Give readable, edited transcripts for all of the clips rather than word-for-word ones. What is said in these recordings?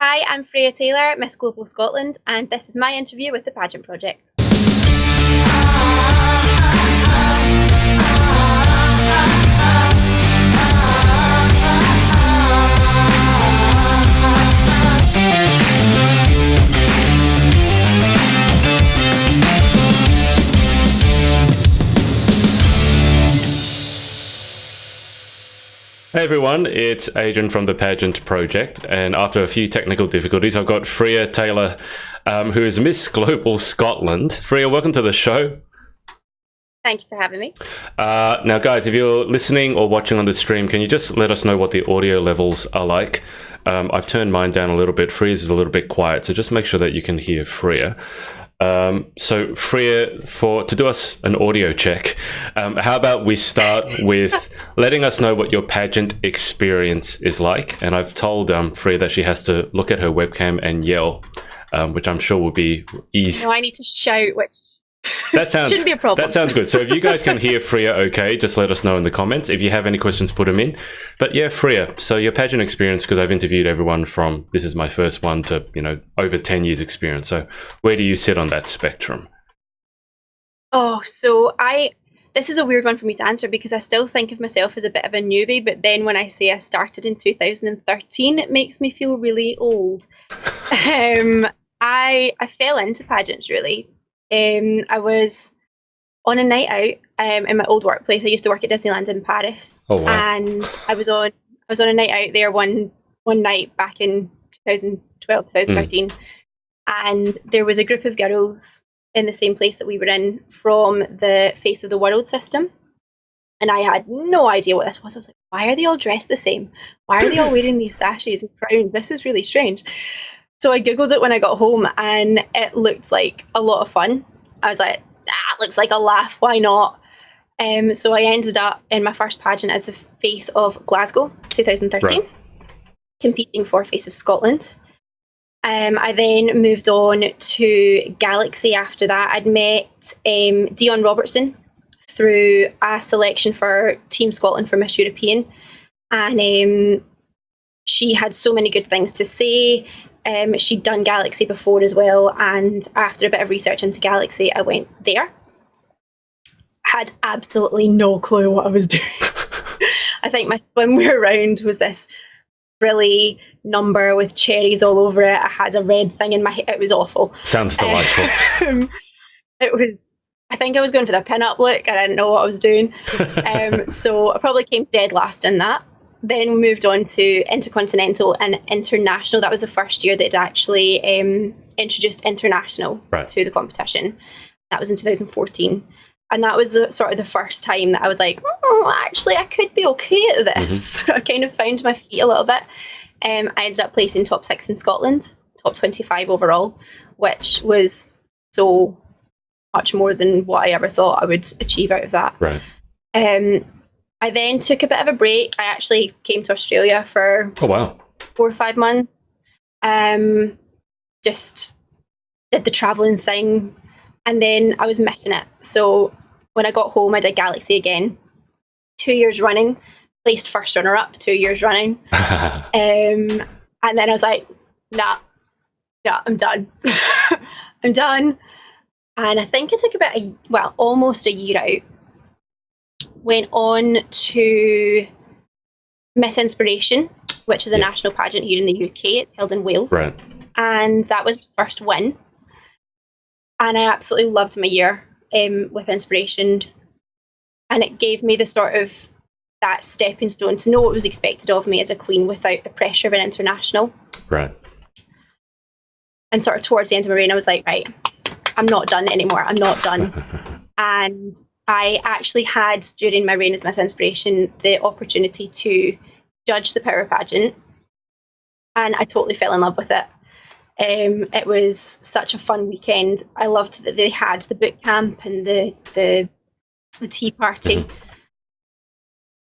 Hi, I'm Freya Taylor, Miss Global Scotland, and this is my interview with the Pageant Project. Hey everyone, it's Adrian from the Pageant Project, and after a few technical difficulties, I've got Freya Taylor, who is Miss Global Scotland. Freya, welcome to the show. Thank you for having me. Now, guys, if you're listening or watching on the stream, can you just let us know what the audio levels are like? I've turned mine down a little bit. Freya's is a little bit quiet, so just make sure that you can hear Freya. So Freya, to do us an audio check, how about we start with letting us know what your pageant experience is like? And I've told Freya that she has to look at her webcam and yell, which I'm sure will be easy. No, I need to shout, which shouldn't be a problem. That sounds good. So if you guys can hear Freya okay, just let us know in the comments. If you have any questions, put them in. But yeah, Freya, so your pageant experience, because I've interviewed everyone from, this is my first one, to, over 10 years experience. So where do you sit on that spectrum? Oh, so this is a weird one for me to answer because I still think of myself as a bit of a newbie, but then when I say I started in 2013, it makes me feel really old. I fell into pageants, really. I was on a night out in my old workplace. I used to work at Disneyland in Paris. Oh, wow. And I was on a night out there one night back in 2012, 2013. And there was a group of girls in the same place that we were in from the Face of the World system. And I had no idea what this was. I was like, why are they all dressed the same? Why are they all wearing these sashes and crowns? This is really strange. So I googled it when I got home and it looked like a lot of fun. I was like, it looks like a laugh, why not? So I ended up in my first pageant as the Face of Glasgow, 2013, right, competing for Face of Scotland. I then moved on to Galaxy after that. I'd met Dion Robertson through a selection for Team Scotland for Miss European. And she had so many good things to say. She'd done Galaxy before as well, and after a bit of research into Galaxy, I went there. Had absolutely no clue what I was doing. I think my swimwear round was this frilly number with cherries all over it. I had a red thing in my hair. It was awful. Sounds delightful. I think I was going for the pin-up look. I didn't know what I was doing. So I probably came dead last in that. Then we moved on to Intercontinental and International. That was the first year they'd actually introduced International to the competition. That was in 2014. And that was sort of the first time that I was like, actually, I could be okay at this. Mm-hmm. I kind of found my feet a little bit. I ended up placing top 6 in Scotland, top 25 overall, which was so much more than what I ever thought I would achieve out of that. Right. I then took a bit of a break. I actually came to Australia for 4 or 5 months. Just did the travelling thing, and then I was missing it. So when I got home, I did Galaxy again, 2 years running, placed first runner-up 2 years running. And then I was like, nah, I'm done. I'm done. And I think I took almost a year out. Went on to Miss Inspiration, which is a national pageant here in the UK. It's held in Wales. Right. And that was my first win. And I absolutely loved my year with Inspiration. And it gave me the sort of that stepping stone to know what was expected of me as a queen without the pressure of an international. Right. And sort of towards the end of my reign, I was like, right, I'm not done anymore. I'm not done. And I actually had, during my reign as Miss Inspiration, the opportunity to judge the Power Pageant, and I totally fell in love with it. It was such a fun weekend. I loved that they had the boot camp and the tea party. Mm-hmm.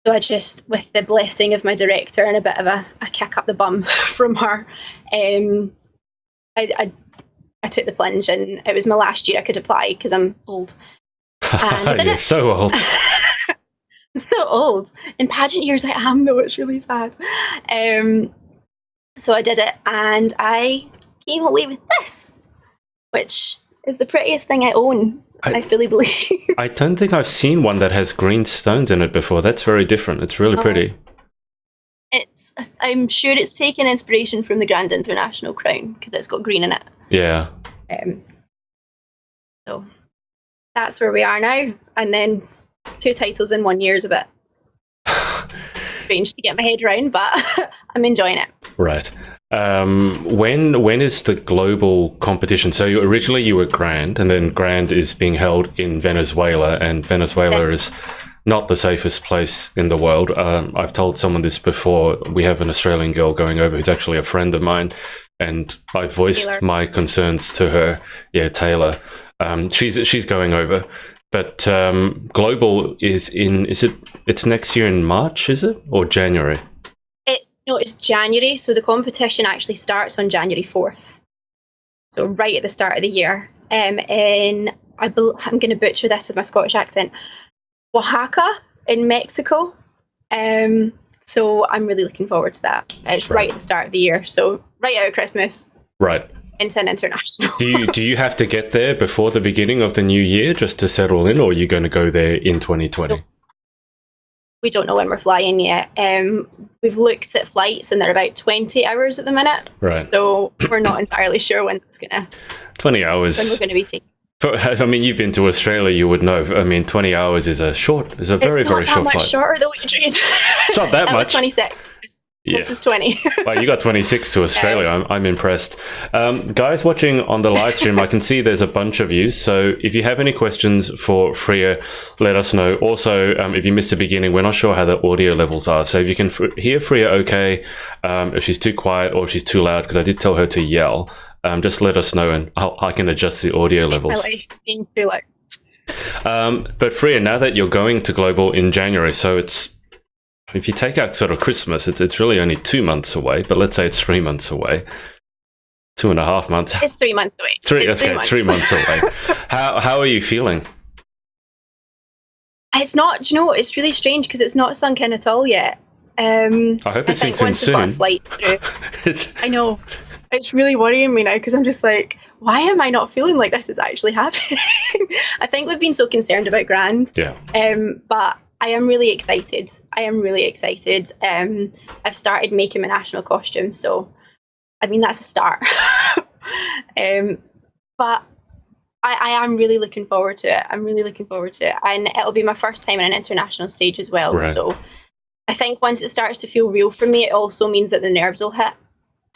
So I just, with the blessing of my director and a bit of a kick up the bum from her, I took the plunge, and it was my last year I could apply because I'm old. You're so old. I'm so old. In pageant years I am, though. It's really sad. So I did it, and I came away with this, which is the prettiest thing I own. I fully believe. I don't think I've seen one that has green stones in it before. That's very different. It's really pretty. I'm sure it's taken inspiration from the Grand International crown because it's got green in it. Yeah. So that's where we are now. And then 2 titles in 1 year is a bit strange to get my head around, but I'm enjoying it. Right. When is the global competition? So originally you were Grand, and then Grand is being held in Venezuela, and Venezuela is not the safest place in the world. I've told someone this before. We have an Australian girl going over who's actually a friend of mine, and I voiced Taylor. my concerns to her. Yeah, Taylor. She's going over. But global it's next year in March, is it? Or January? It's January, so the competition actually starts on January 4th. So right at the start of the year. I'm going to butcher this with my Scottish accent. Oaxaca in Mexico. So I'm really looking forward to that. It's right at the start of the year, so right out of Christmas. Right. Into an international. Do you have to get there before the beginning of the new year just to settle in, or are you going to go there in 2020? We don't know when we're flying yet. We've looked at flights and they're about 20 hours at the minute. Right. So we're not entirely sure when it's gonna. 20 hours. When we're going to be taking. I mean, you've been to Australia, you would know. I mean, 20 hours is a very short flight. It's not that much shorter though, Adrian. It's not that much. 26. This is 20. Well, you got 26 to Australia. I'm impressed. Guys watching on the live stream, I can see there's a bunch of you. So if you have any questions for Freya, let us know. Also, if you missed the beginning, we're not sure how the audio levels are. So if you can hear Freya okay, if she's too quiet or if she's too loud, because I did tell her to yell, just let us know and I can adjust the audio levels. Being too loud. But Freya, now that you're going to Global in January, so if you take out sort of Christmas, it's really only 2 months away, but let's say it's 3 months away. 2.5 months. It's 3 months away. 3 months away. How are you feeling? It's not, do you know, it's really strange because it's not sunk in at all yet. I hope it sinks in soon. Flight through, I know. It's really worrying me now because I'm just like, why am I not feeling like this is actually happening? I think we've been so concerned about Grand. Yeah. But I am really excited. I've started making my national costume, so I mean that's a start. But I am really looking forward to it. And it'll be my first time on an international stage as well. Right. So I think once it starts to feel real for me, it also means that the nerves will hit.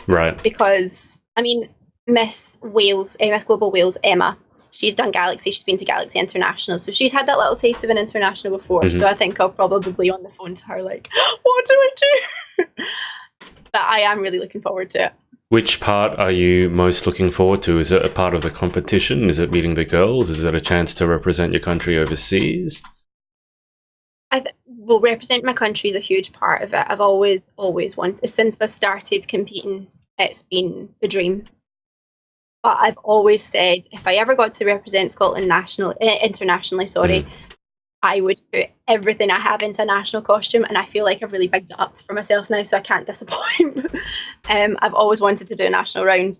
Right. Because I mean, Miss Global Wales, Emma. She's done Galaxy. She's been to Galaxy International, so she's had that little taste of an international before. Mm-hmm. So I think I'll probably be on the phone to her like, what do I do? But I am really looking forward to it. Which part are you most looking forward to? Is it a part of the competition? Is it meeting the girls? Is it a chance to represent your country overseas? Well, represent my country is a huge part of it. I've always wanted, since I started competing, it's been the dream. But I've always said, if I ever got to represent Scotland internationally, I would put everything I have into a national costume, and I feel like I've really bigged it up for myself now, so I can't disappoint. I've always wanted to do a national round.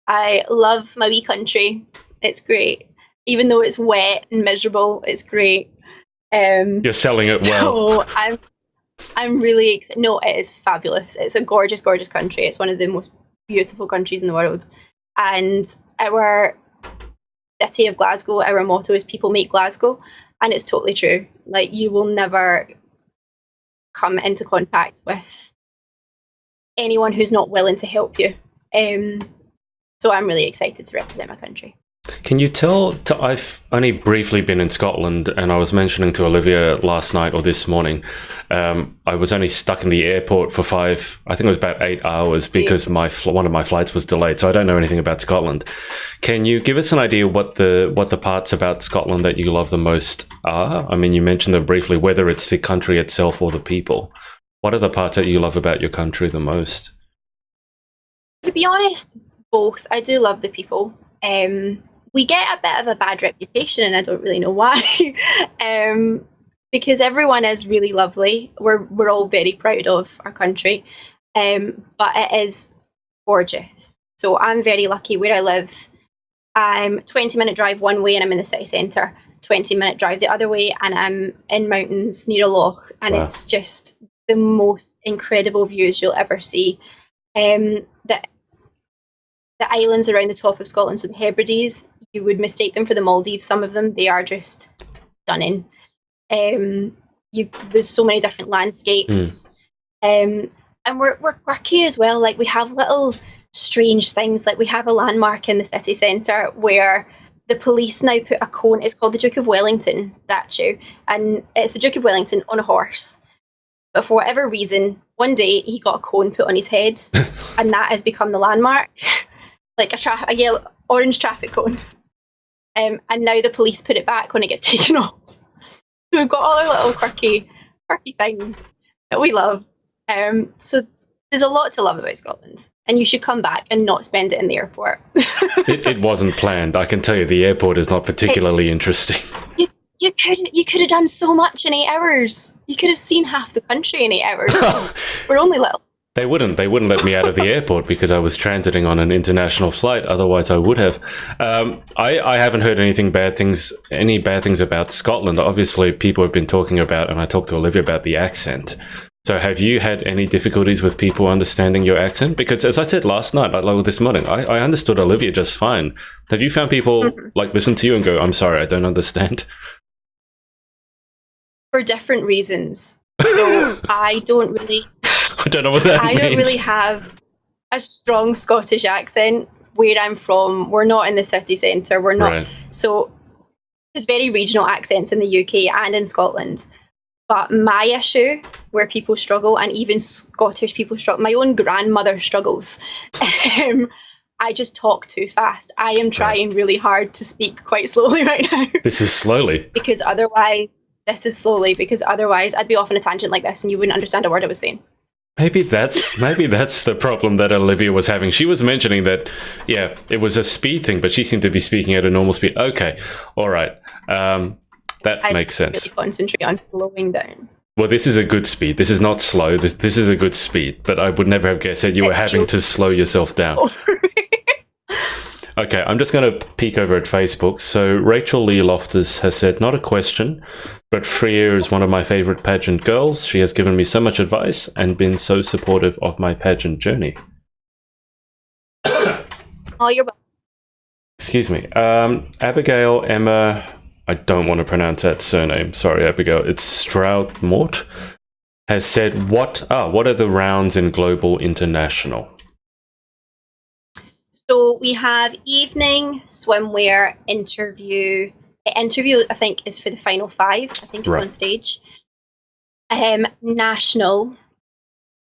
I love my wee country. It's great. Even though it's wet and miserable, it's great. You're selling it well. So I'm really excited. No, it is fabulous. It's a gorgeous, gorgeous country. It's one of the most beautiful countries in the world. And our city of Glasgow, our motto is people make Glasgow, and it's totally true. Like, you will never come into contact with anyone who's not willing to help you. So I'm really excited to represent my country. Can you tell, I've only briefly been in Scotland, and I was mentioning to Olivia last night or this morning, I was only stuck in the airport for I think it was about 8 hours because one of my flights was delayed, so I don't know anything about Scotland. Can you give us an idea what the parts about Scotland that you love the most are? I mean, you mentioned them briefly, whether it's the country itself or the people. What are the parts that you love about your country the most? To be honest, both. I do love the people. We get a bit of a bad reputation, and I don't really know why, because everyone is really lovely. We're all very proud of our country, but it is gorgeous. So I'm very lucky where I live. I'm 20-minute drive one way and I'm in the city centre, 20-minute drive the other way and I'm in mountains near a loch, and it's just the most incredible views you'll ever see. The islands around the top of Scotland, so the Hebrides, you would mistake them for the Maldives. Some of them, they are just stunning. There's so many different landscapes, and we're quirky as well. Like, we have little strange things. Like, we have a landmark in the city centre where the police now put a cone. It's called the Duke of Wellington statue, and it's the Duke of Wellington on a horse. But for whatever reason, one day he got a cone put on his head, and that has become the landmark, like a yellow, orange traffic cone. And now the police put it back when it gets taken off. So we've got all our little quirky things that we love. So there's a lot to love about Scotland, and you should come back and not spend it in the airport. It wasn't planned. I can tell you, the airport is not particularly interesting. You could have done so much in 8 hours. You could have seen half the country in 8 hours. We're only little. They wouldn't let me out of the airport because I was transiting on an international flight. Otherwise, I would have. I haven't heard any bad things about Scotland. Obviously, people have been talking about, and I talked to Olivia about the accent. So have you had any difficulties with people understanding your accent? Because as I said last night, like this morning, I understood Olivia just fine. Have you found people like listen to you and go, "I'm sorry, I don't understand"? For different reasons. So I don't know what that means. I don't really have a strong Scottish accent where I'm from. We're not in the city centre. We're not. Right. So there's very regional accents in the UK and in Scotland. But my issue, where people struggle, and even Scottish people struggle, my own grandmother struggles. I just talk too fast. I am trying really hard to speak quite slowly right now. This is slowly. Because otherwise I'd be off on a tangent like this and you wouldn't understand a word I was saying. Maybe that's the problem that Olivia was having. She was mentioning that, yeah, it was a speed thing, but she seemed to be speaking at a normal speed. Okay, all right. That makes sense. Really concentrate on slowing down. Well, this is a good speed. This is not slow. This is a good speed, but I would never have guessed that you were having to slow yourself down. Okay, I'm just going to peek over at Facebook. So Rachel Lee Loftus has said, not a question, but Freya is one of my favorite pageant girls. She has given me so much advice and been so supportive of my pageant journey. Oh, you're welcome. Excuse me. Abigail Emma, I don't want to pronounce that surname. Sorry, Abigail. It's Stroud-Mort, has said, what are the rounds in Global International? So we have evening, swimwear, interview. Interview, I think, is for the final 5. I think it's on stage. National.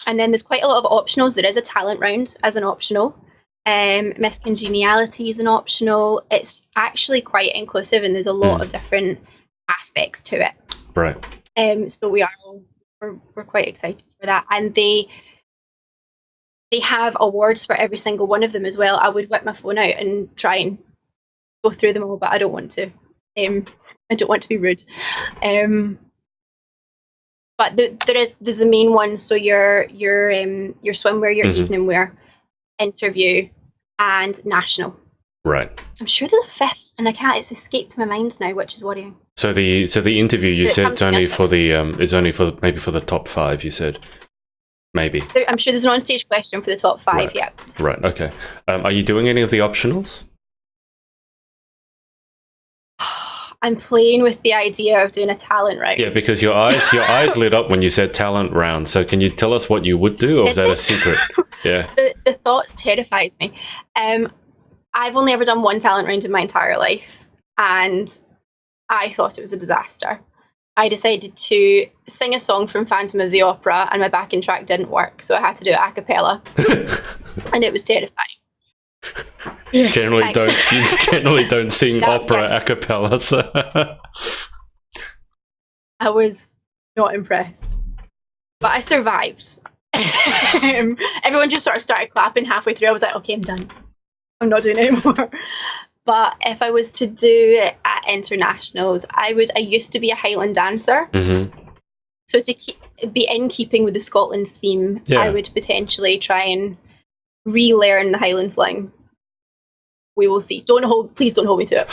And then there's quite a lot of optionals. There is a talent round as an optional. Miss Congeniality is an optional. It's actually quite inclusive and there's a lot of different aspects to it. Right. So we're quite excited for that. And they have awards for every single one of them as well. I would whip my phone out and try and go through them all, but I don't want to. I don't want to be rude. But there's the main ones. So your swimwear, your evening wear, interview, and national. Right. I'm sure there's a 5th, and it's escaped my mind now, which is worrying. So the interview you said it's only for maybe for the top 5. You said. Maybe. I'm sure there's an on-stage question for the top 5, right. Yeah. Right, okay. Are you doing any of the optionals? I'm playing with the idea of doing a talent round. Yeah, because your eyes lit up when you said talent round. So can you tell us what you would do, or is that a secret? Yeah. The thought terrifies me. I've only ever done one talent round in my entire life, and I thought it was a disaster. I decided to sing a song from Phantom of the Opera and my backing track didn't work, so I had to do it a cappella. And it was terrifying. You generally don't sing opera a cappella, so. I was not impressed. But I survived. Everyone just sort of started clapping halfway through. I was like, okay, I'm done. I'm not doing it anymore. But if I was to do it at internationals, I used to be a Highland dancer. Mm-hmm. So to be in keeping with the Scotland theme, I would potentially try and relearn the Highland fling. We will see. Please don't hold me to it.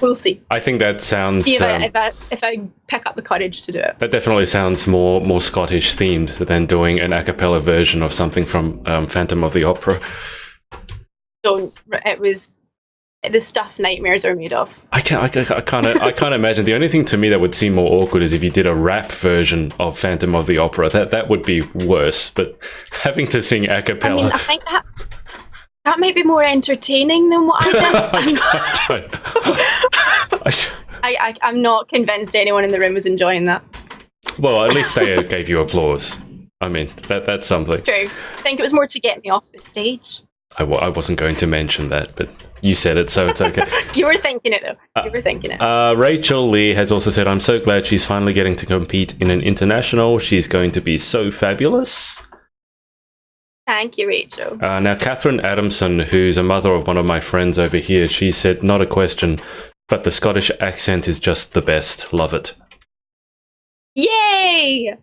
We'll see. I think that sounds. See if I pick up the courage to do it. That definitely sounds more Scottish themed than doing an a cappella version of something from Phantom of the Opera. It was the stuff nightmares are made of. I can't imagine. The only thing to me that would seem more awkward is if you did a rap version of Phantom of the Opera. That would be worse. But having to sing a cappella. I mean, I think that might be more entertaining than what I did. I'm not convinced anyone in the room was enjoying that. Well, at least they gave you applause. I mean, that's something. True. I think it was more to get me off the stage. I wasn't going to mention that, but you said it, so it's okay. You were thinking it, though. You were thinking it. Rachel Lee has also said, I'm so glad she's finally getting to compete in an international. She's going to be so fabulous. Thank you, Rachel. Now, Catherine Adamson, who's a mother of one of my friends over here, she said, not a question, but the Scottish accent is just the best. Love it. Yay!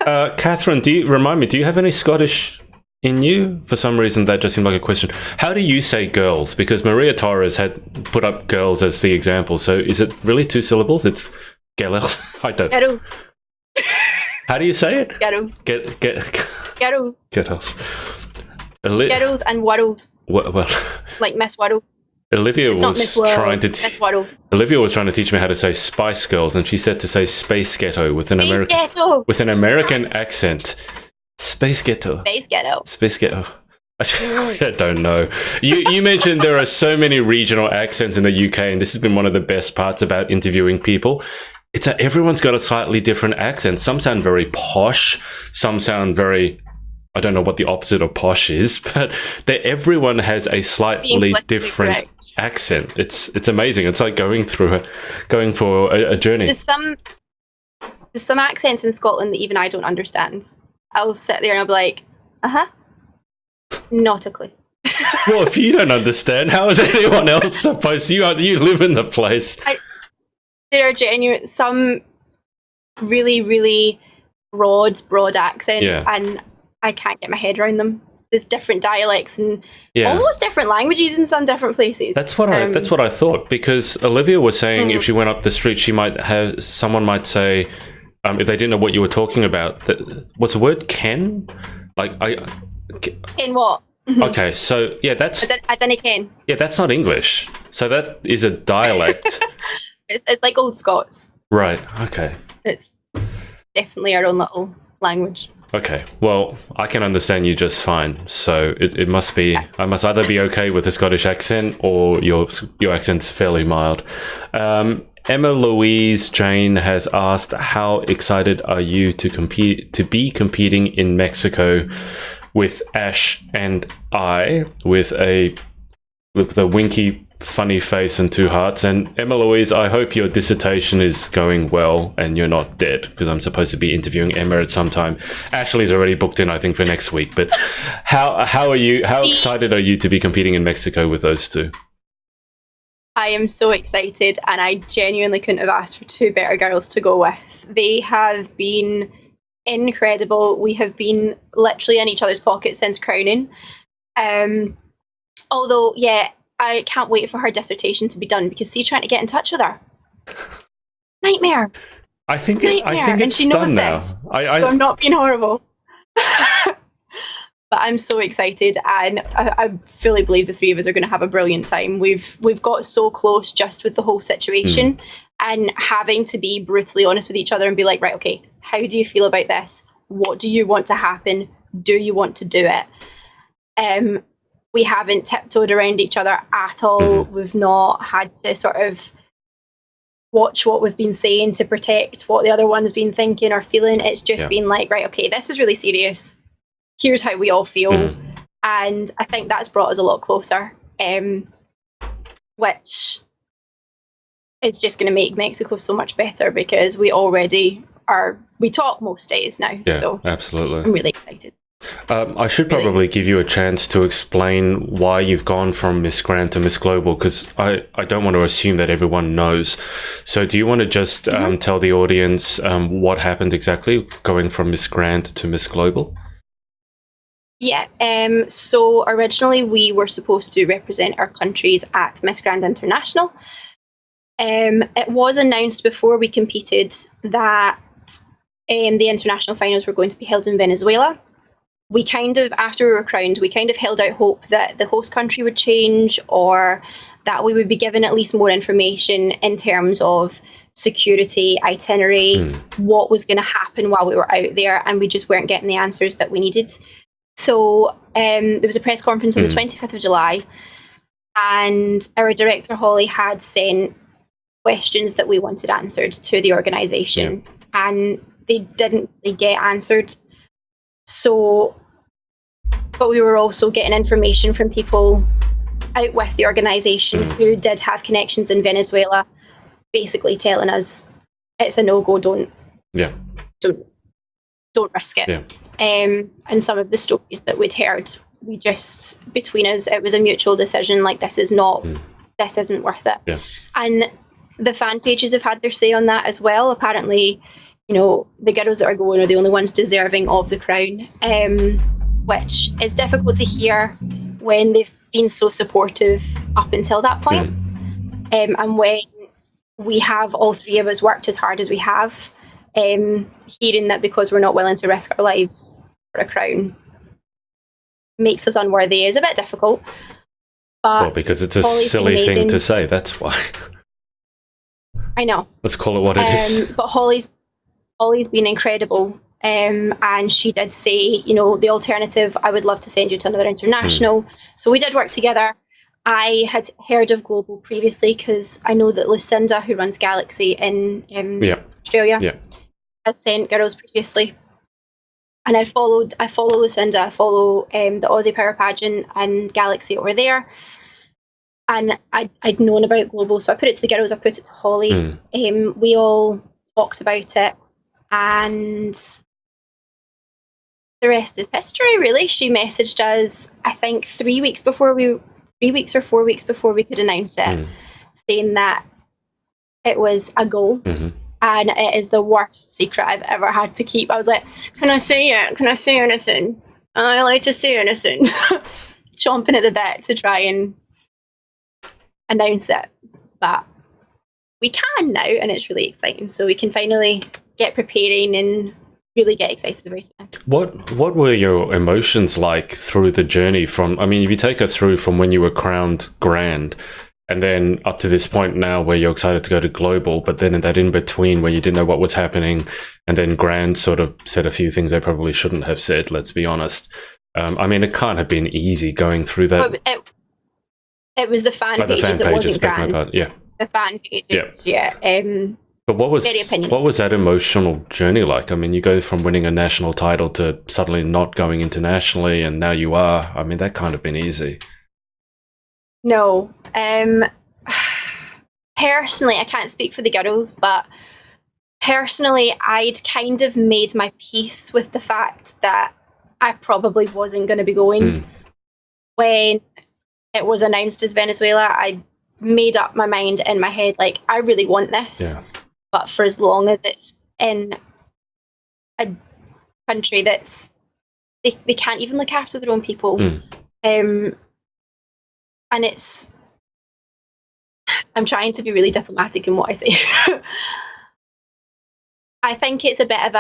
Catherine, do you have any Scottish in you? For some reason, that just seemed like a question. How do you say girls? Because Maria Torres had put up girls as the example. So is it really 2 syllables? It's girls. I don't. Girls. How do you say it? Girls. Girls. Girls. Girls and world. Well, like Miss World. Olivia was trying to teach me how to say Spice Girls, and she said to say Space Ghetto with an American accent. Space Ghetto. I don't know. You mentioned there are so many regional accents in the UK, and this has been one of the best parts about interviewing people. It's that everyone's got a slightly different accent. Some sound very posh. Some sound very, I don't know what the opposite of posh is, but everyone has a slightly different accent. It's amazing. It's like going for a journey. There's some accents in Scotland that even I don't understand. I'll sit there and I'll be like, not a clue. Well, if you don't understand, how is anyone else supposed to? You live in the place. There are some really, really broad accents, and I can't get my head around them. There's different dialects and almost different languages in some different places. That's what I thought, because Olivia was saying if she went up the street, someone might say, if they didn't know what you were talking about, was the word Ken? Ken what? Okay, so that's I don't Ken. Yeah, that's not English. So that is a dialect. It's like Old Scots. Right. Okay. It's definitely our own little language. Okay. Well, I can understand you just fine. So it must be. I must either be okay with the Scottish accent, or your accent's fairly mild. Emma Louise Jane has asked, how excited are you to be competing in Mexico with Ash and I, with a winky funny face and 2 hearts? And Emma Louise, I hope your dissertation is going well and you're not dead, because I'm supposed to be interviewing Emma at some time. Ashley's already booked in, I think, for next week. But how are you? How excited are you to be competing in Mexico with those two? I am so excited, and I genuinely couldn't have asked for 2 better girls to go with. They have been incredible. We have been literally in each other's pockets since crowning. Although, I can't wait for her dissertation to be done, because trying to get in touch with her. Nightmare. I think it's done now. So I'm not being horrible. But I'm so excited, and I fully believe the 3 of us are going to have a brilliant time. We've got so close just with the whole situation, and having to be brutally honest with each other and be like, right, okay, how do you feel about this? What do you want to happen? Do you want to do it? We haven't tiptoed around each other at all. We've not had to sort of watch what we've been saying to protect what the other one's been thinking or feeling. It's just been like, right, okay, this is really serious. Here's how we all feel. And I think that's brought us a lot closer, which is just going to make Mexico so much better, because we talk most days now. Yeah, so absolutely. I'm really excited. I should probably give you a chance to explain why you've gone from Miss Grand to Miss Global, because I don't want to assume that everyone knows. So do you want to just tell the audience what happened exactly going from Miss Grand to Miss Global? Yeah. So originally we were supposed to represent our countries at Miss Grand International. It was announced before we competed that the international finals were going to be held in Venezuela. We kind of, after we were crowned, we kind of held out hope that the host country would change, or that we would be given at least more information in terms of security, itinerary, what was going to happen while we were out there, and we just weren't getting the answers that we needed. So there was a press conference on the 25th of July, and our director, Holly, had sent questions that we wanted answered to the organisation, and they didn't really get answered. So, but we were also getting information from people out with the organisation who did have connections in Venezuela, basically telling us it's a no-go, don't risk it. And some of the stories that we'd heard, we just, between us, it was a mutual decision, like this isn't worth it. And the fan pages have had their say on that as well. Apparently, the girls that are going are the only ones deserving of the crown, which is difficult to hear when they've been so supportive up until that point. And when we have, all three of us, worked as hard as we have, hearing that because we're not willing to risk our lives for a crown makes us unworthy is a bit difficult. But well, because it's a silly thing to say, that's why. I know. Let's call it what it is. But Holly's been incredible. And she did say, the alternative, I would love to send you to another international. So we did work together. I had heard of Global previously because I know that Lucinda, who runs Galaxy in Australia, has sent girls previously. And I follow Lucinda, I follow the Aussie Power Pageant and Galaxy over there. And I'd known about Global, so I put it to the girls, I put it to Holly. We all talked about it, and the rest is history, really. She messaged us, I think 3 weeks or 4 weeks before we could announce it, saying that it was a goal. And it is the worst secret I've ever had to keep. I was like, can I say it? Can I say anything? I like to say anything. Chomping at the bit to try and announce it. But we can now, and it's really exciting. So we can finally get preparing and really get excited about it. What were your emotions like through the journey from, if you take us through from when you were crowned Grand and then up to this point now where you're excited to go to Global, but then in that in-between where you didn't know what was happening, and then Grand sort of said a few things they probably shouldn't have said, let's be honest. It can't have been easy going through that. It was the fan pages. The fan pages, Grand. The fan pages, But what was that emotional journey like? You go from winning a national title to suddenly not going internationally, and now you are. That can't have been easy. No. Personally, I can't speak for the girls, but personally, I'd kind of made my peace with the fact that I probably wasn't going to be going. When it was announced as Venezuela, I made up my mind in my head, like, I really want this. But for as long as it's in a country that's, they can't even look after their own people. And I'm trying to be really diplomatic in what I say. I think it's a bit of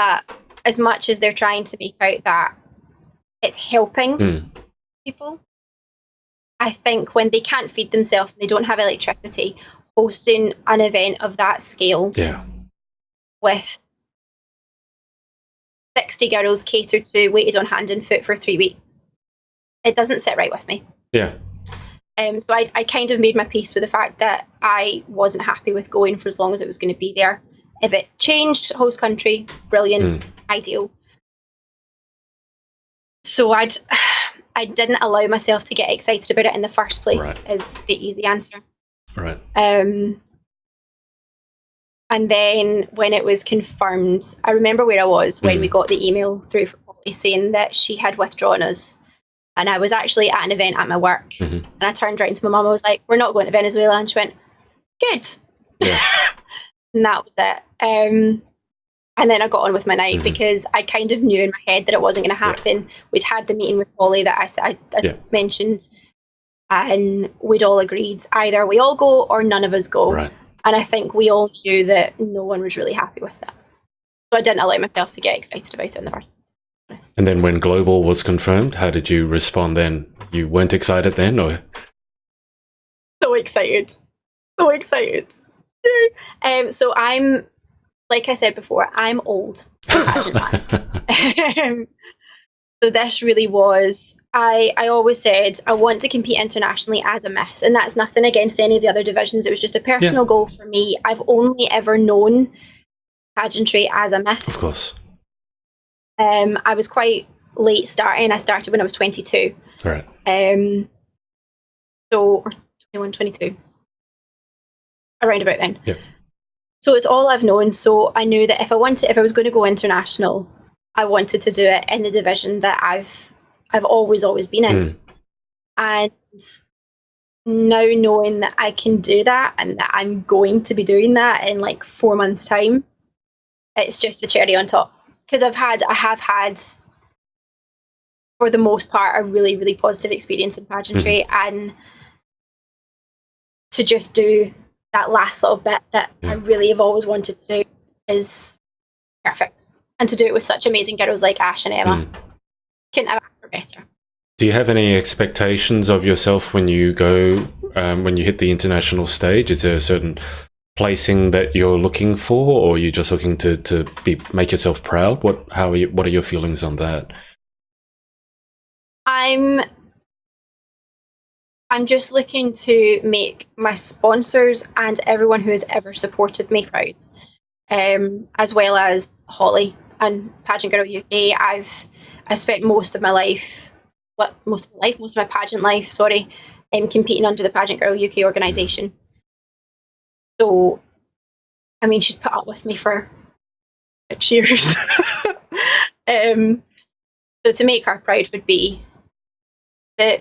as much as they're trying to make out that it's helping people, I think when they can't feed themselves and they don't have electricity, hosting an event of that scale with 60 girls catered to, waited on hand and foot for 3 weeks, it doesn't sit right with me. So I kind of made my peace with the fact that I wasn't happy with going for as long as it was going to be there. If it changed host country, brilliant, ideal. So I didn't allow myself to get excited about it in the first place, is the easy answer. And then when it was confirmed, I remember where I was when we got the email through from Holly saying that she had withdrawn us. And I was actually at an event at my work. And I turned around to my mum, I was like, we're not going to Venezuela. And she went, good. And that was it. And then I got on with my night because I kind of knew in my head that it wasn't going to happen. We'd had the meeting with Holly that I mentioned, and we'd all agreed either we all go or none of us go. Right. And I think we all knew that no one was really happy with that. So I didn't allow myself to get excited about it in the first place. And then when Global was confirmed, how did you respond then? You weren't excited then, or? So excited. So I'm, like I said before, I'm old for pageant. So this really was, I always said I want to compete internationally as a miss, and that's nothing against any of the other divisions. It was just a personal goal for me. I've only ever known pageantry as a miss. Of course. I was quite late starting. I started when I was 22. Right. So 21, 22. Around about then. Yeah. So it's all I've known. So I knew that if I was going to go international, I wanted to do it in the division that I've always been in. And now knowing that I can do that and that I'm going to be doing that in like 4 months' time, it's just the cherry on top. Because I have had, for the most part, a really, really positive experience in pageantry, and to just do that last little bit that I really have always wanted to do is perfect. And to do it with such amazing girls like Ash and Emma, couldn't have asked for better. Do you have any expectations of yourself when you go, when you hit the international stage? Is there a certain placing that you're looking for, or are you just looking to make yourself proud? What are your feelings on that? I'm just looking to make my sponsors and everyone who has ever supported me proud, as well as Holly and Pageant Girl UK. I spent most of my pageant life, competing under the Pageant Girl UK organisation. So, I mean, she's put up with me for 6 years. So to make her proud would be the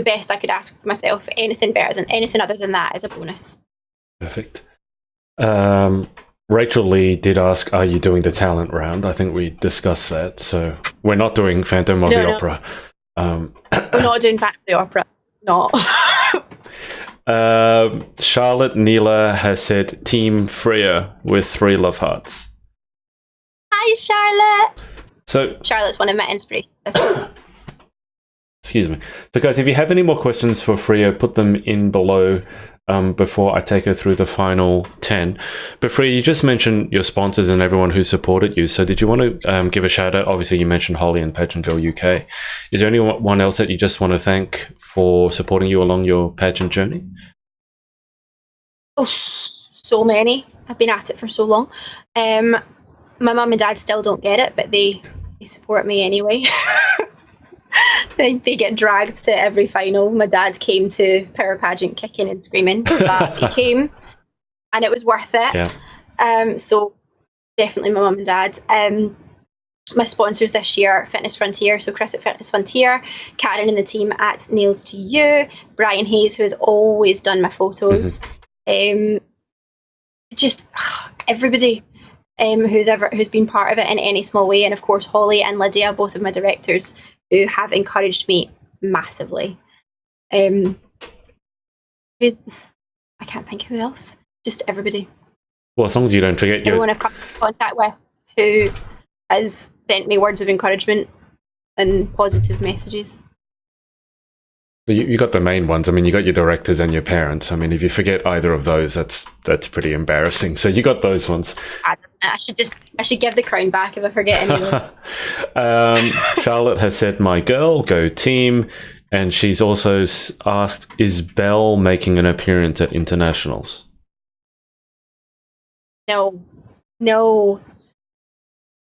best I could ask for myself. Anything other than that is a bonus. Perfect. Rachel Lee did ask, are you doing the talent round? I think we discussed that. So we're not doing Phantom of the Opera. We're not doing Phantom of the Opera. No. Charlotte Neela has said Team Freya with 3 love hearts. Hi, Charlotte. So Charlotte's one of my inspirations. Excuse me. So guys, if you have any more questions for Freya, put them in below before I take her through the final 10. But Freya, you just mentioned your sponsors and everyone who supported you. So did you want to give a shout out? Obviously, you mentioned Holly and Pageant Girl UK. Is there anyone else that you just want to thank for supporting you along your pageant journey? Oh, so many. I've been at it for so long. My mum and dad still don't get it, but they support me anyway. They get dragged to every final. My dad came to Power Pageant kicking and screaming, but he came, and it was worth it. Yeah. So definitely my mum and dad. My sponsors this year, Fitness Frontier, so Chris at Fitness Frontier, Karen and the team at Nails to You, Brian Hayes, who has always done my photos, just everybody who's been part of it in any small way, and of course Holly and Lydia, both of my directors, who have encouraged me massively. I can't think who else. Just everybody. Well, as long as you don't forget everyone I've come in contact with who has sent me words of encouragement and positive messages. You got the main ones. I mean, you got your directors and your parents. I mean, if you forget either of those, that's pretty embarrassing. So you got those ones. I should give the crown back if I forget anyone. Charlotte has said, "My girl, go team," and she's also asked, "Is Belle making an appearance at internationals?" No.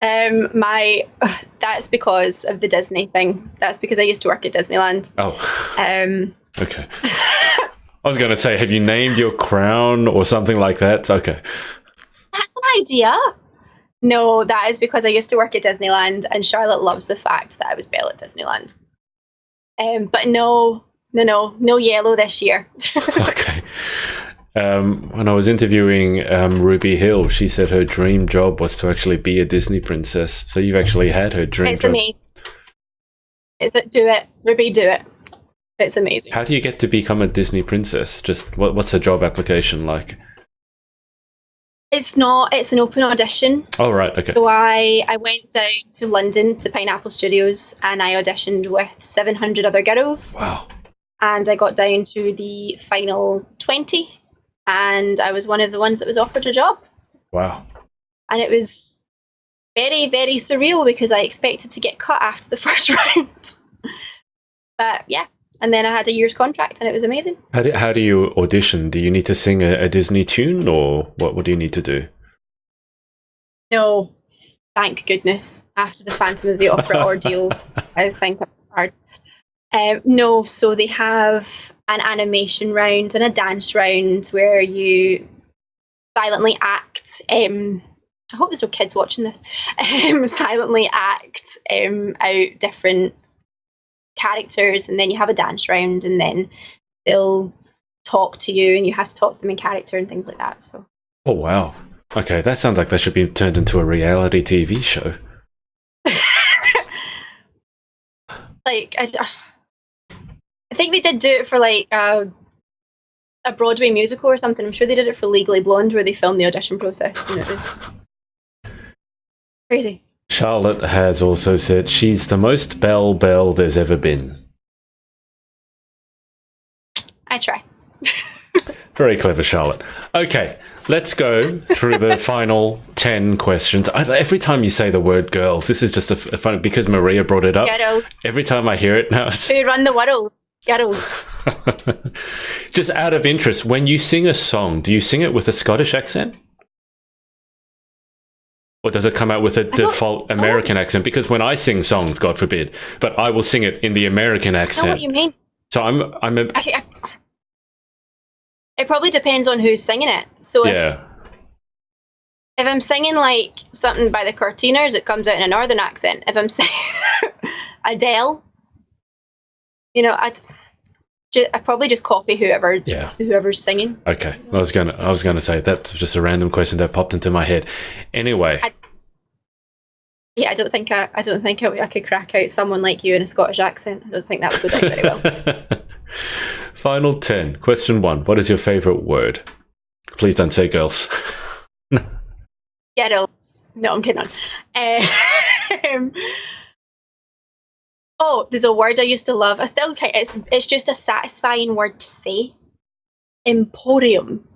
That's because of the Disney thing. That's because I used to work at Disneyland. Oh. Okay. I was going to say, have you named your crown or something like that? Okay. That's an idea. No, that is because I used to work at Disneyland, and Charlotte loves the fact that I was Belle at Disneyland. But no yellow this year. Okay. When I was interviewing Ruby Hill, she said her dream job was to actually be a Disney princess. So you've actually had her dream job. Amazing. Do it, Ruby, do it. It's amazing. How do you get to become a Disney princess? Just what's the job application like? It's an open audition. Oh, right, okay. So I went down to London to Pineapple Studios and I auditioned with 700 other girls. Wow. And I got down to the final 20 and I was one of the ones that was offered a job. Wow. And it was very, very surreal because I expected to get cut after the first round. But yeah. And then I had a year's contract and it was amazing. How do you audition? Do you need to sing a Disney tune or what do you need to do? No, thank goodness. After the Phantom of the Opera ordeal, I think that's hard. No, so they have an animation round and a dance round where you silently act. I hope there's no kids watching this. Silently act out different characters, and then you have a dance round, and then they'll talk to you, and you have to talk to them in character and things like that. So. Oh wow! Okay, that sounds like that should be turned into a reality TV show. Like I think they did do it for like a Broadway musical or something. I'm sure they did it for Legally Blonde, where they filmed the audition process, and it was crazy. Charlotte has also said she's the most Belle there's ever been. I try. Very clever, Charlotte. Okay, let's go through the final 10 questions. Every time you say the word girls, this is just a fun, because Maria brought it up. Girls. Every time I hear it now. Who run the world? Girls. Just out of interest, when you sing a song, do you sing it with a Scottish accent? Or does it come out with a default American accent? Because when I sing songs, God forbid, but I will sing it in the American accent. I know what you mean. So it probably depends on who's singing it. So if I'm singing like something by the Cortinas, it comes out in a northern accent. If I'm singing Adele, I probably just copy whoever's singing. Okay, I was gonna say that's just a random question that popped into my head. Anyway, I don't think I could crack out someone like you in a Scottish accent. I don't think that would go down very well. Final 10. Question 1. What is your favourite word? Please don't say girls. Girls. No, I'm kidding on. Oh, there's a word I used to love. I still can't. It's just a satisfying word to say. Emporium.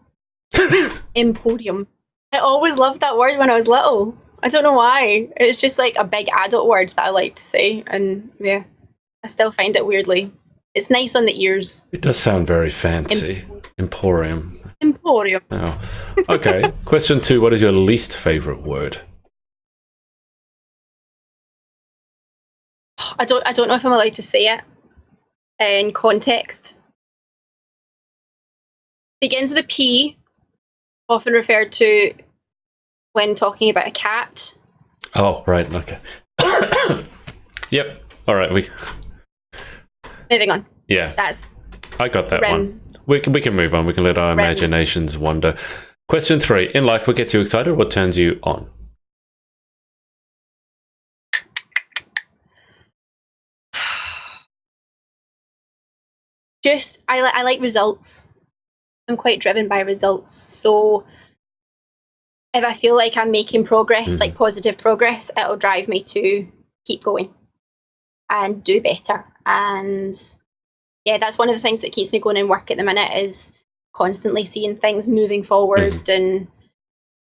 Emporium. I always loved that word when I was little. I don't know why. It's just like a big adult word that I like to say, and yeah, I still find it weirdly. It's nice on the ears. It does sound very fancy. Emporium. Emporium. Oh. Okay. Question 2. What is your least favourite word? I don't know if I'm allowed to say it in context. Begins with a P, often referred to when talking about a cat. Oh, right. Okay. Yep. All right. Moving on. Yeah. I got that one. We can move on. We can let our imaginations wander. Question 3. In life, what gets you excited? What turns you on? I like results. I'm quite driven by results. So if I feel like I'm making progress, like positive progress, it'll drive me to keep going and do better. And yeah, that's one of the things that keeps me going in work at the minute, is constantly seeing things moving forward, and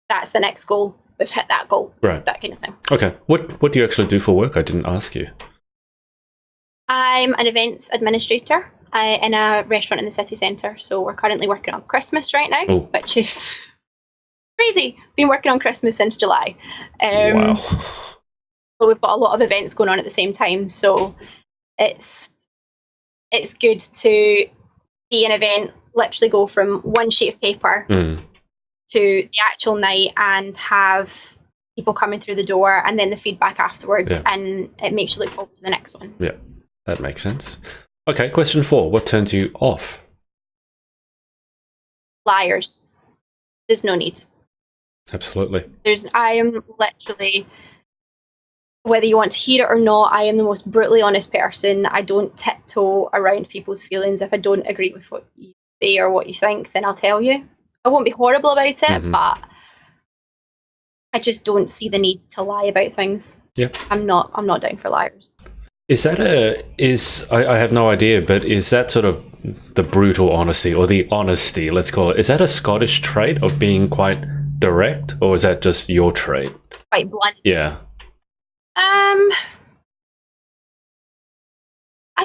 that's the next goal. We've hit that goal, right? That kind of thing. Okay. What do you actually do for work? I didn't ask you. I'm an events administrator in a restaurant in the city centre. So we're currently working on Christmas right now, which is crazy. Been working on Christmas since July. Wow. So we've got a lot of events going on at the same time. So it's good to see an event literally go from one sheet of paper to the actual night and have people coming through the door and then the feedback afterwards, and it makes you look forward to the next one. Yeah, that makes sense. Okay, question 4. What turns you off? liars. There's no need. Absolutely. I am literally, whether you want to hear it or not, I am the most brutally honest person. I don't tiptoe around people's feelings. If I don't agree with what you say or what you think, then I'll tell you. I won't be horrible about it, but I just don't see the need to lie about things. Yep. I'm not down for liars. Is that I have no idea, but is that sort of the brutal honesty or the honesty, let's call it, is that a Scottish trait of being quite direct, or is that just your trait? Quite blunt. Yeah. I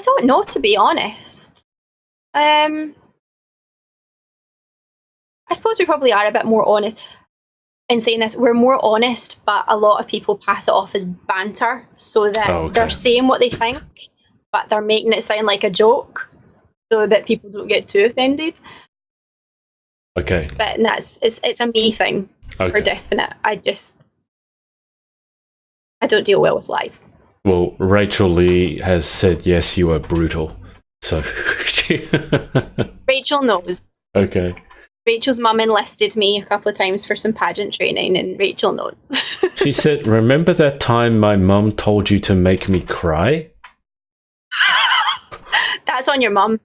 don't know, to be honest. I suppose we probably are a bit more honest. In saying this, we're more honest, but a lot of people pass it off as banter, so that they're saying what they think, but they're making it sound like a joke, so that people don't get too offended. Okay. But it's a me thing, for definite. I don't deal well with lies. Well, Rachel Lee has said, yes, you are brutal. So Rachel knows. Okay. Rachel's mum enlisted me a couple of times for some pageant training, and Rachel knows. She said, remember that time my mum told you to make me cry? That's on your mum.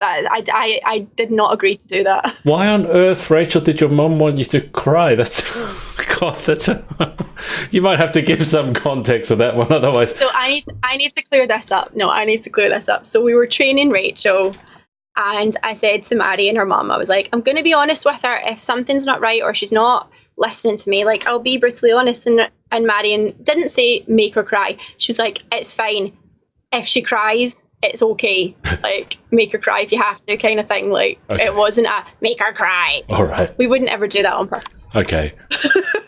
I did not agree to do that. Why on earth, Rachel, did your mum want you to cry? You might have to give some context for that one, otherwise. So I need to clear this up. No, I need to clear this up. So we were training Rachel, and I said to Maddie and her mum, I was like, I'm going to be honest with her. If something's not right or she's not listening to me, like, I'll be brutally honest. And Maddie didn't say make her cry. She was like, it's fine. If she cries, it's okay. Like, make her cry if you have to, kind of thing. Like, It wasn't a make her cry. All right. We wouldn't ever do that on purpose. Okay.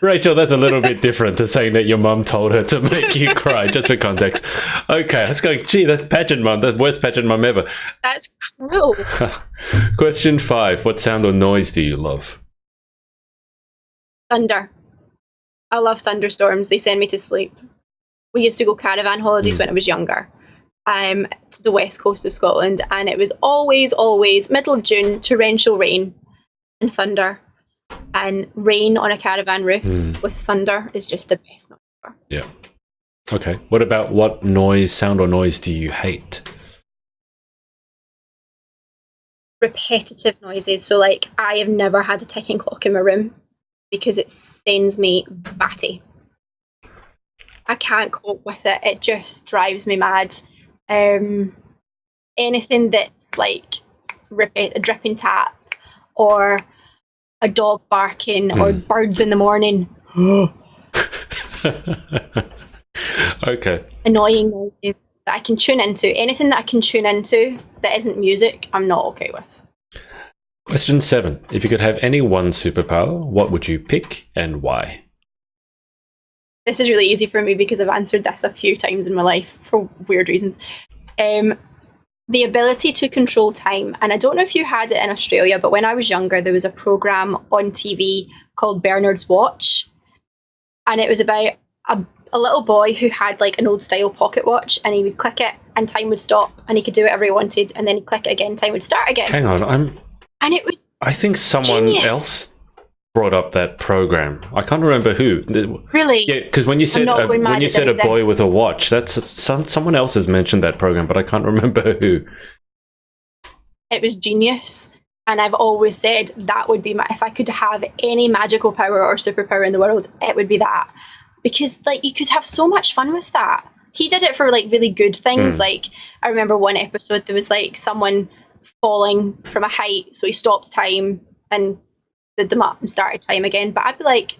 Rachel, that's a little bit different to saying that your mum told her to make you cry, just for context. Okay, let's go. Gee, that's pageant mum. That's the worst pageant mum ever. That's cruel. Question 5. What sound or noise do you love? Thunder. I love thunderstorms. They send me to sleep. We used to go caravan holidays when I was younger, to the west coast of Scotland, and it was always middle of June, torrential rain and thunder. And rain on a caravan roof with thunder is just the best noise ever. Yeah. Okay. What about what sound or noise do you hate? Repetitive noises. So, like, I have never had a ticking clock in my room because it sends me batty. I can't cope with it. It just drives me mad. Anything that's like a dripping tap or a dog barking or birds in the morning. Okay. Annoying noises that I can tune into. Anything that I can tune into that isn't music, I'm not okay with. Question 7. If you could have any one superpower, what would you pick and why? This is really easy for me because I've answered this a few times in my life for weird reasons. The ability to control time. And I don't know if you had it in Australia, but when I was younger, there was a program on TV called Bernard's Watch. And it was about a little boy who had like an old style pocket watch, and he would click it and time would stop and he could do whatever he wanted. And then he'd click it again, time would start again. Hang on. And it was I think someone else brought up that program. I can't remember who. Really? Yeah, because when you said a boy with a watch, that's someone else has mentioned that program, but I can't remember who. It was genius, and I've always said that would be if I could have any magical power or superpower in the world, it would be that, because like you could have so much fun with that. He did it for like really good things. Like I remember one episode there was like someone falling from a height, so he stopped time and did them up and started time again. But I'd be like,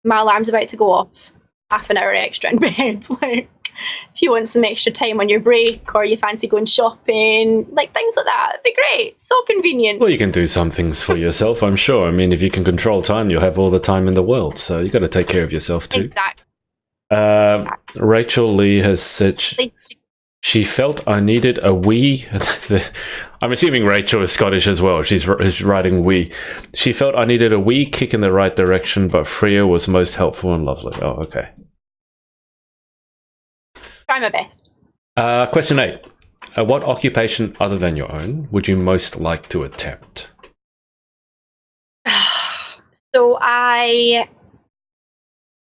my alarm's about to go off, half an hour extra in bed. Like, if you want some extra time on your break or you fancy going shopping, like things like that, it'd be great. So convenient. Well, you can do some things for yourself, I'm sure. I mean, if you can control time, you'll have all the time in the world. So you got to take care of yourself too. Exactly. Rachel Lee has said she felt I needed a wee. I'm assuming Rachel is Scottish as well. She's writing wee. She felt I needed a wee kick in the right direction, but Freya was most helpful and lovely. Oh, okay. Try my best. Question 8. What occupation other than your own would you most like to attempt? So I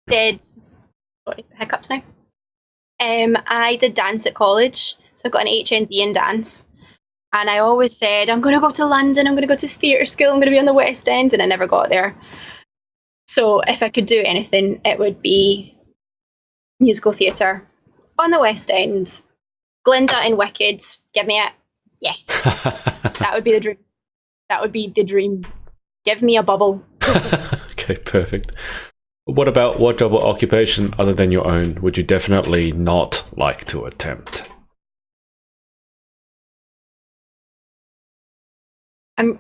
did, sorry, hiccups now. I did dance at college, so I got an HND in dance. And I always said, I'm going to go to London, I'm going to go to theatre school, I'm going to be on the West End, and I never got there. So if I could do anything, it would be musical theatre on the West End. Glinda in Wicked, give me it. Yes. That would be the dream. That would be the dream. Give me a bubble. Okay, perfect. What job or occupation other than your own would you definitely not like to attempt? I'm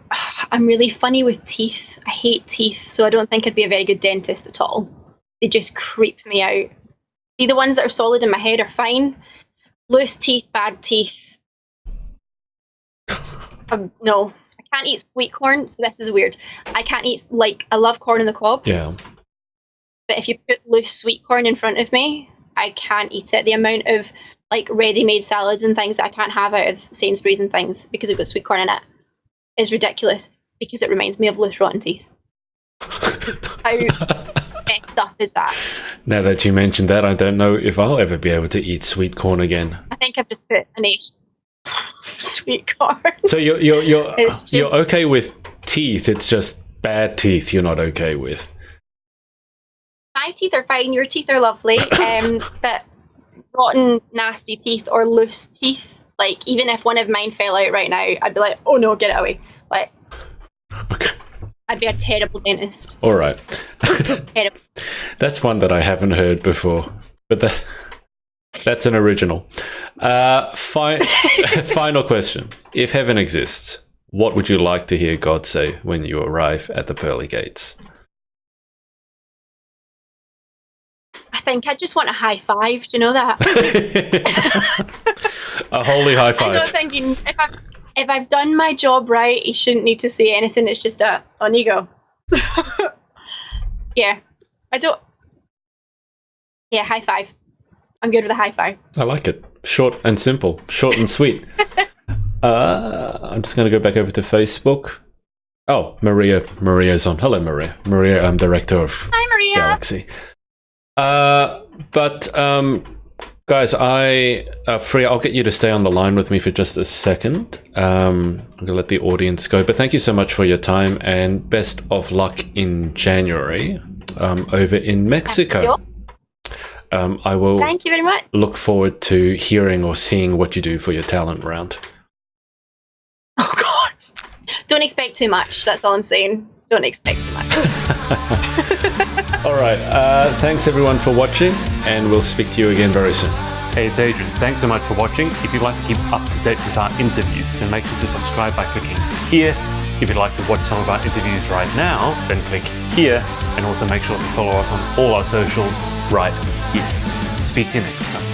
really funny with teeth. I hate teeth, so I don't think I'd be a very good dentist at all. They just creep me out. See, the ones that are solid in my head are fine. Loose teeth, bad teeth. No, I can't eat sweet corn, so this is weird. I can't eat, I love corn on the cob. Yeah. But if you put loose sweet corn in front of me, I can't eat it. The amount of, ready-made salads and things that I can't have out of Sainsbury's and things because it's got sweet corn in it is ridiculous, because it reminds me of loose rotten teeth. How messed up is that? Now that you mentioned that, I don't know if I'll ever be able to eat sweet corn again. I think I've just put an H. Sweet corn. So you're okay with teeth, it's just bad teeth you're not okay with. My teeth are fine, your teeth are lovely, but rotten, nasty teeth or loose teeth, even if one of mine fell out right now, I'd be like, oh no, get it away. Okay. I'd be a terrible dentist. All right. Terrible. That's one that I haven't heard before, but that's an original. Final question. If heaven exists, what would you like to hear God say when you arrive at the pearly gates? I think I just want a high five. Do you know that? A holy high five. I'm not thinking, if I've done my job right, he shouldn't need to say anything. It's just on you go. Yeah. Yeah, high five. I'm good with a high five. I like it. Short and simple. Short and sweet. I'm just going to go back over to Facebook. Oh, Maria's on. Hello, Maria. Maria, I'm director of Hi, Maria. Galaxy. Guys, Freya, I'll get you to stay on the line with me for just a second. I'm going to let the audience go. But thank you so much for your time, and best of luck in January over in Mexico. I will Thank you very much. Look forward to hearing or seeing what you do for your talent round. Oh, God. Don't expect too much. That's all I'm saying. Don't expect too much. All right. Thanks, everyone, for watching, and we'll speak to you again very soon. Hey, it's Adrian. Thanks so much for watching. If you'd like to keep up to date with our interviews, then make sure to subscribe by clicking here. If you'd like to watch some of our interviews right now, then click here, and also make sure to follow us on all our socials right here. Speak to you next time.